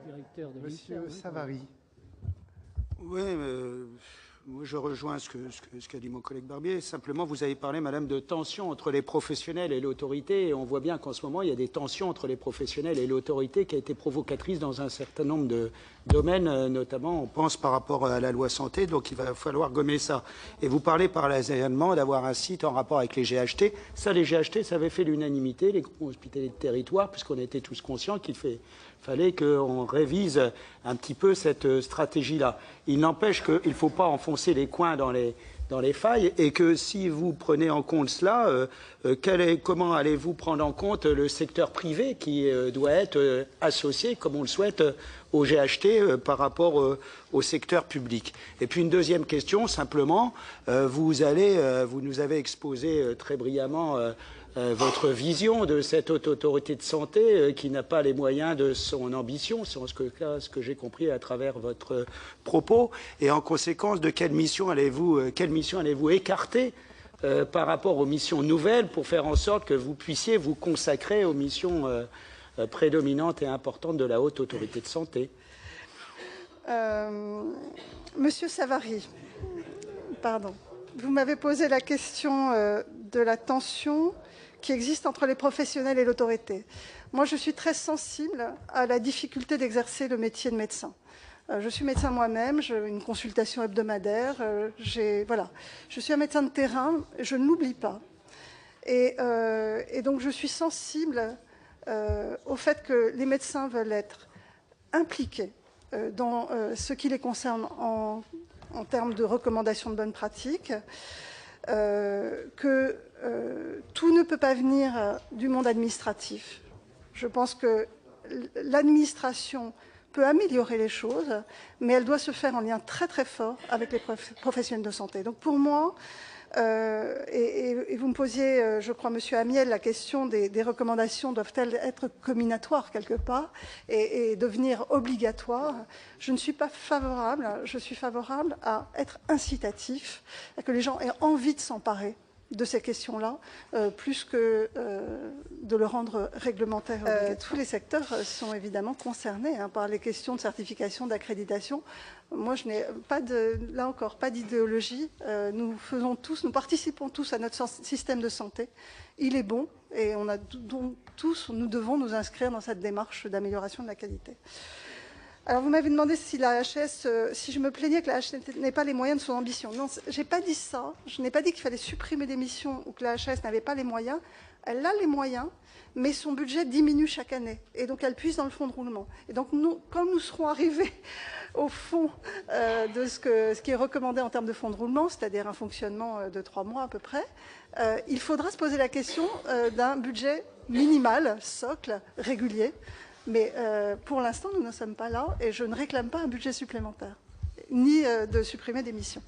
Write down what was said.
Directeur de Monsieur Savary. Oui, moi je rejoins ce qu'a dit mon collègue Barbier. Simplement, vous avez parlé, madame, de tensions entre les professionnels et l'autorité. Et on voit bien qu'en ce moment, il y a des tensions entre les professionnels et l'autorité qui a été provocatrice dans un certain nombre de domaines, notamment, on pense par rapport à la loi santé. Donc, il va falloir gommer ça. Et vous parlez par l'agrément d'avoir un site en rapport avec les GHT. Ça, les GHT, ça avait fait l'unanimité, les groupes hospitaliers de territoire, puisqu'on était tous conscients qu'il fallait qu'on révise un petit peu cette stratégie-là. Il n'empêche qu'il ne faut pas enfoncer les coins dans les failles et que si vous prenez en compte cela, comment allez-vous prendre en compte le secteur privé qui doit être associé, comme on le souhaite, au GHT par rapport au secteur public? Et puis une deuxième question, simplement, vous nous avez exposé très brillamment votre vision de cette haute autorité de santé qui n'a pas les moyens de son ambition, c'est ce que j'ai compris à travers votre propos. Et en conséquence, de quelle mission allez-vous écarter par rapport aux missions nouvelles pour faire en sorte que vous puissiez vous consacrer aux missions prédominantes et importantes de la haute autorité de santé? Monsieur Savary, pardon, vous m'avez posé la question de la tension qui existe entre les professionnels et l'autorité. Moi, je suis très sensible à la difficulté d'exercer le métier de médecin. Je suis médecin moi-même, j'ai une consultation hebdomadaire, voilà. Je suis un médecin de terrain, je ne l'oublie pas. Et donc, je suis sensible au fait que les médecins veulent être impliqués dans ce qui les concerne en termes de recommandations de bonnes pratiques, que tout ne peut pas venir du monde administratif. Je pense que l'administration peut améliorer les choses, mais elle doit se faire en lien très très fort avec les professionnels de santé. Donc pour moi, et vous me posiez, je crois, Monsieur Amiel, la question des recommandations doivent-elles être combinatoires quelque part et devenir obligatoires? Je ne suis pas favorable, je suis favorable à être incitatif, à que les gens aient envie de s'emparer de ces questions-là, plus que de le rendre réglementaire. Tous les secteurs sont évidemment concernés par les questions de certification, d'accréditation. Moi, je n'ai pas là encore, pas d'idéologie. Nous participons tous à notre système de santé. Il est bon et nous devons nous inscrire dans cette démarche d'amélioration de la qualité. Alors, vous m'avez demandé si je me plaignais que la HAS n'ait pas les moyens de son ambition. Non, je n'ai pas dit ça. Je n'ai pas dit qu'il fallait supprimer des missions ou que la HAS n'avait pas les moyens. Elle a les moyens, mais son budget diminue chaque année. Et donc, elle puise dans le fonds de roulement. Et donc, comme nous serons arrivés au fond de ce qui est recommandé en termes de fonds de roulement, c'est-à-dire un fonctionnement de 3 mois à peu près, il faudra se poser la question d'un budget minimal, socle, régulier. Mais pour l'instant, nous n'en sommes pas là et je ne réclame pas un budget supplémentaire, ni de supprimer des missions.